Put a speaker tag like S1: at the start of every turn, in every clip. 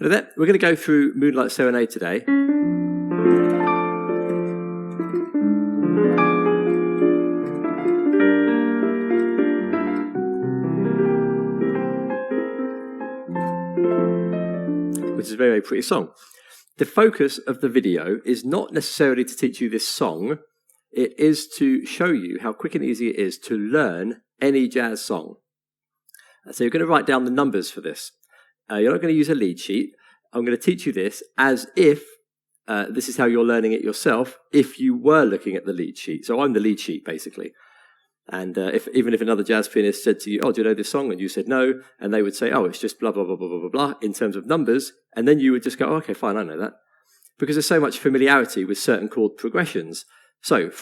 S1: Hello there. We're going to go through Moonlight Serenade today. Which is a very, very pretty song. The focus of the video is not necessarily to teach you this song. It is to show you how quick and easy it is to learn any jazz song. So you're going to write down the numbers for this. You're not going to use a lead sheet. I'm going to teach you this as if this is how you're learning it yourself if you were looking at the lead sheet. So I'm the lead sheet, basically. And even if another jazz pianist said to you, oh, do you know this song? And you said no. And they would say, oh, it's just blah, blah, blah, blah, blah, blah, blah, in terms of numbers. And then you would just go, oh, okay, fine, I know that. Because there's so much familiarity with certain chord progressions. So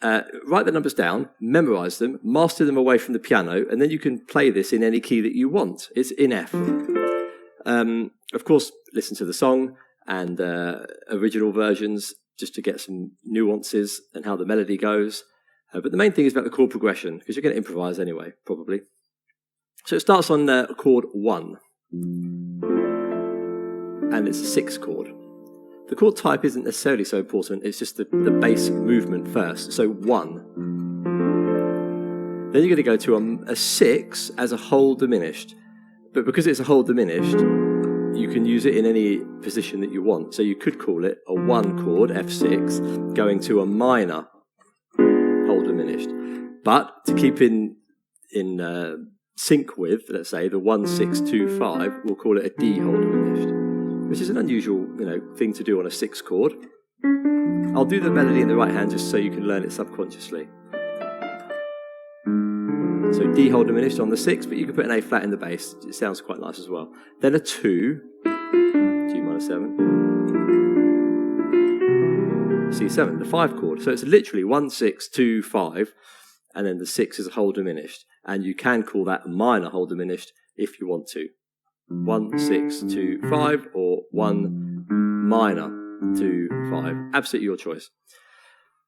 S1: write the numbers down, memorize them, master them away from the piano, and then you can play this in any key that you want. It's in F. Of course, listen to the song and original versions just to get some nuances and how the melody goes. But the main thing is about the chord progression, because you're going to improvise anyway, probably. So it starts on chord 1. And it's a 6th chord. The chord type isn't necessarily so important, it's just the bass movement first. So 1. Then you're going to go to a 6 as a whole diminished. But because it's a whole diminished, you can use it in any position that you want. So you could call it a 1 chord, F6, going to a minor whole diminished. But to keep in sync with, let's say, the 1, 6, 2, 5, we'll call it a D whole diminished, which is an unusual, thing to do on a 6 chord. I'll do the melody in the right hand just so you can learn it subconsciously. So D whole diminished on the 6, but you can put an A flat in the bass. It sounds quite nice as well. Then a 2, G minor 7, C7, the 5 chord. So it's literally 1, 6, 2, 5, and then the 6 is a whole diminished. And you can call that a minor whole diminished if you want to. 1, 6, 2, 5, or 1 minor 2, 5. Absolutely your choice.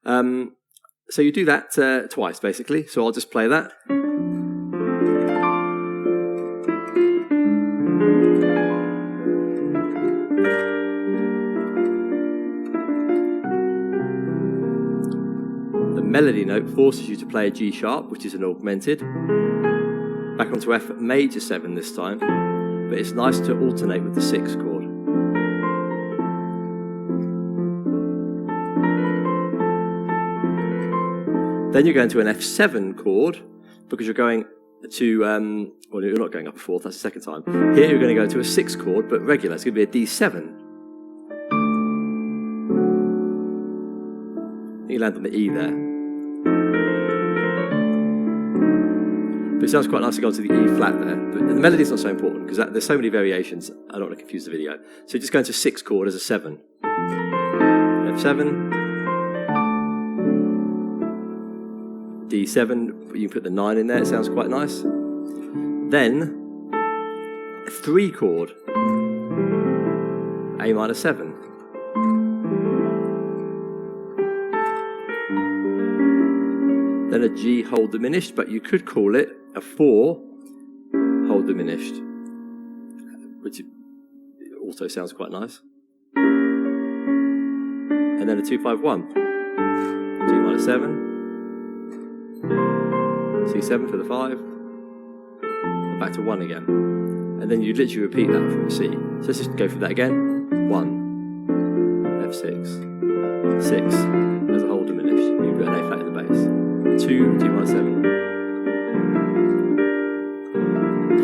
S1: So you do that twice, basically. So I'll just play that. The melody note forces you to play a G sharp, which is an augmented. Back onto F major 7 this time. But it's nice to alternate with the 6th chord. Then you're going to an F7 chord, because you're going to, well, you're not going up a 4th, that's the second time. Here you're going to go to a 6th chord, but regular. It's going to be a D7. You land on the E there. But it sounds quite nice to go to the E flat there. But the melody's not so important, because there's so many variations, I don't want to confuse the video. So just going to 6th chord as a 7. F7. D7, you can put the 9 in there, it sounds quite nice. Then, a 3 chord, A minor 7. Then a G whole diminished, but you could call it a 4 whole diminished, which also sounds quite nice. And then a 2-5-1, G minor 7. C7 for the 5, and back to 1 again. And then you literally repeat that from the C. So let's just go through that again. 1, F6, 6, as a whole diminished. You put an A flat in the bass. 2, G minor 7,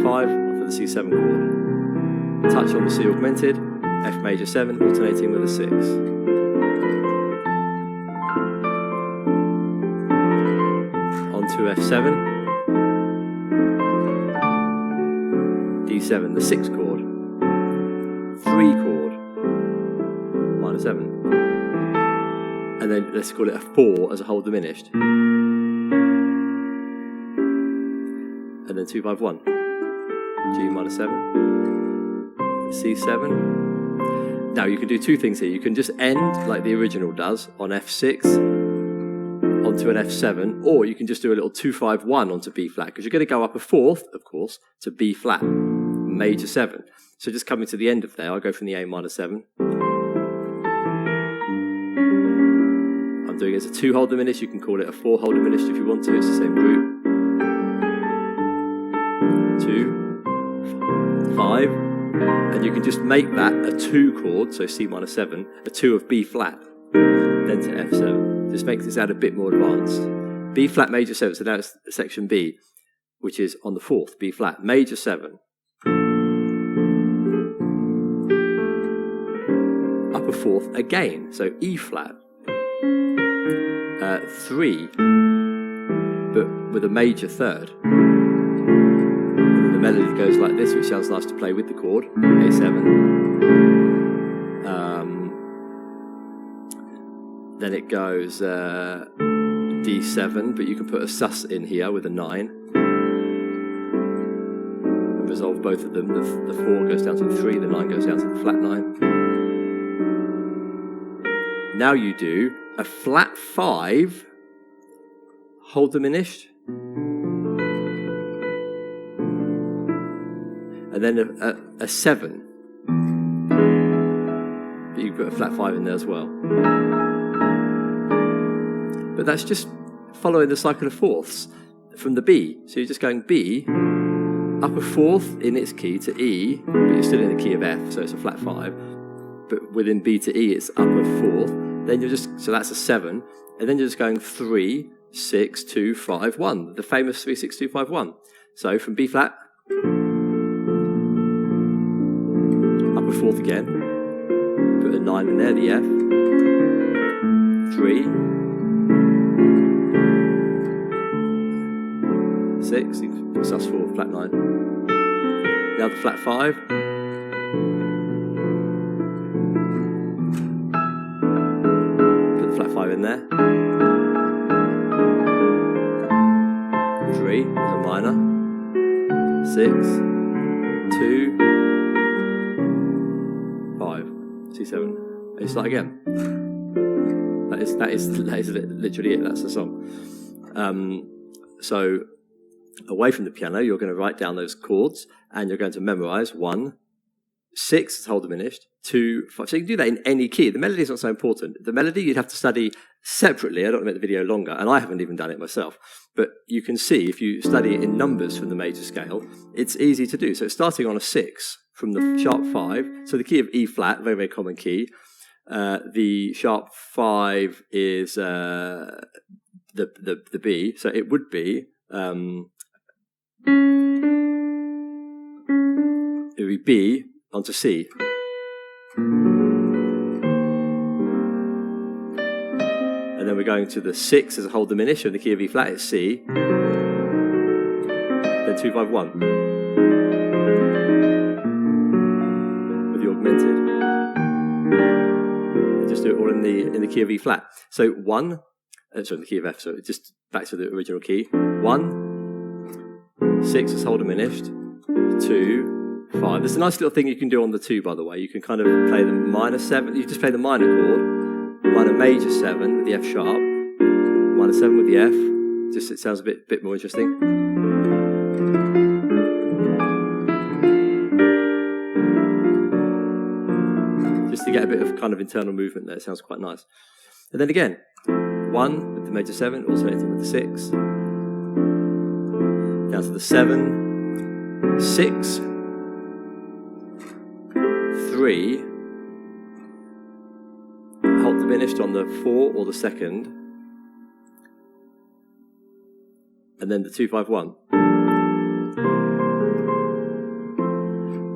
S1: 5 for the C7 chord. Touch on the C augmented, F major 7, alternating with a 6. To F7, D7, the 6th chord, 3 chord, minor 7, and then let's call it a 4 as a whole diminished, and then 2-5-1, G minor 7, C7. Now you can do two things here. You can just end like the original does on F6, onto an F7, or you can just do a little 2-5-1 onto B flat, because you're going to go up a 4th, of course, to B flat, major 7. So just coming to the end of there, I'll go from the A minor 7. I'm doing it as a 2-hole diminished. You can call it a 4-hole diminished if you want to. It's the same root. 2, 5, and you can just make that a 2 chord, so C minor 7, a 2 of B flat, then to F7. Just makes this out a bit more advanced. B flat major 7, so now it's section B, which is on the 4th, B flat, major 7. Upper 4th again, so E flat, 3, but with a major 3rd. The melody goes like this, which sounds nice to play with the chord, A7. Then it goes D7, but you can put a sus in here with a 9. And resolve both of them. The 4 goes down to the 3, the 9 goes down to the flat 9. Now you do a flat 5, whole diminished, and then a 7. But you put a flat 5 in there as well. But that's just following the cycle of fourths from the B. So you're just going B, upper 4th in its key to E, but you're still in the key of F, so it's a flat 5. But within B to E, it's upper 4th. Then you're just, so that's a 7. And then you're just going 3, 6, 2, 5, 1. The famous 3, 6, 2, 5, 1. So from B flat, upper 4th again, put a 9 in there, the F, 3, 6, you can put sus4, flat 9. Now the flat 5, put the flat 5 in there, 3, there's a minor, 6, 2, 5, C7, and you start again. That is literally it. That's the song. So away from the piano, you're going to write down those chords, and you're going to memorize 1, 6 is whole diminished, 2, 5. So you can do that in any key. The melody is not so important. The melody you'd have to study separately. I don't want to make the video longer, and I haven't even done it myself. But you can see if you study it in numbers from the major scale, it's easy to do. So it's starting on a 6 from the sharp 5. So the key of E flat, very, very common key. The sharp 5 is the B. So it would be B onto C. And then we're going to the 6 as a whole diminished, and the key of E flat is C. Then 2, 5, 1. With the augmented. And just do it all in the key of E flat. So 1, sorry, the key of F, so just back to the original key. 1, 6 is whole diminished, 2, 5. There's a nice little thing you can do on the 2, by the way. You can kind of play the minor 7. You just play the minor chord, minor major 7 with the F sharp, minor 7 with the F. Just it sounds a bit more interesting. Just to get a bit of kind of internal movement there. It sounds quite nice. And then again, 1 with the major 7, alternating with the 6. Down to the 7, 6, 3, whole diminished on the 4 or the 2nd, and then the 2, 5, 1.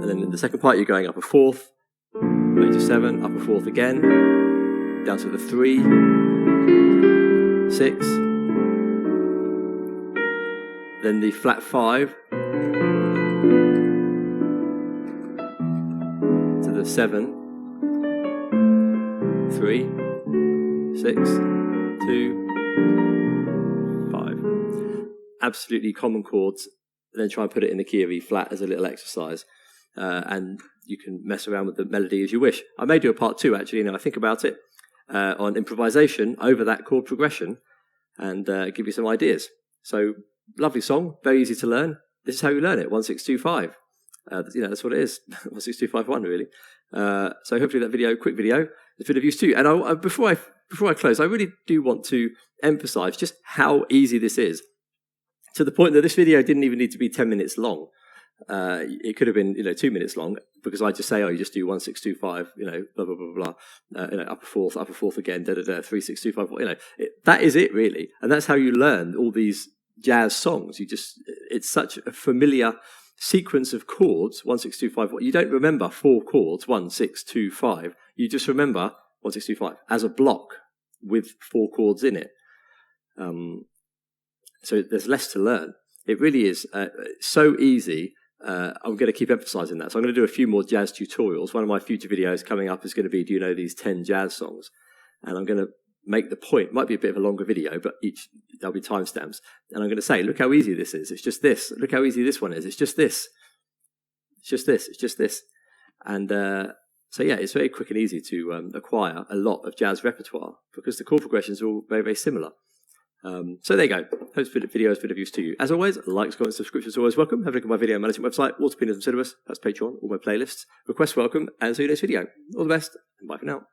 S1: And then in the second part, you're going up a 4th, major 7, up a 4th again, down to the 3, 6, then the flat 5, to the 7, 3, 6, 2, 5. Absolutely common chords, and then try and put it in the key of E flat as a little exercise. And you can mess around with the melody as you wish. I may do a part 2, actually, now I think about it, on improvisation over that chord progression, and give you some ideas. So, lovely song, very easy to learn. This is how you learn it, 1, 6, 2, 5. That's what it is. 16251 really. So hopefully that video, quick video, has been of use to you. And before I close, I really do want to emphasize just how easy this is, to the point that this video didn't even need to be 10 minutes long. It could have been 2 minutes long, because I just say, you just do 1625, blah blah blah blah, upper fourth again, 3625. That is it really, and that's how you learn all these jazz songs. It's such a familiar sequence of chords, 1625. You don't remember 4 chords, 1625. You just remember 1625 as a block with 4 chords in it. So there's less to learn. It really is so easy. I'm going to keep emphasizing that. So I'm going to do a few more jazz tutorials. One of my future videos coming up is going to be, do you know these 10 jazz songs? And I'm going to make the point. Might be a bit of a longer video, but there'll be timestamps. And I'm going to say, look how easy this is. It's just this. Look how easy this one is. It's just this. It's just this. It's just this. And so yeah, it's very quick and easy to acquire a lot of jazz repertoire, because the chord progressions are all very, very similar. So there you go. Hope this video has been of use to you. As always, likes, comments, subscriptions are always welcome. Have a look at my video management website, Water Peanuts and Cinemas. That's Patreon, all my playlists. Requests welcome, and see you next video. All the best, and bye for now.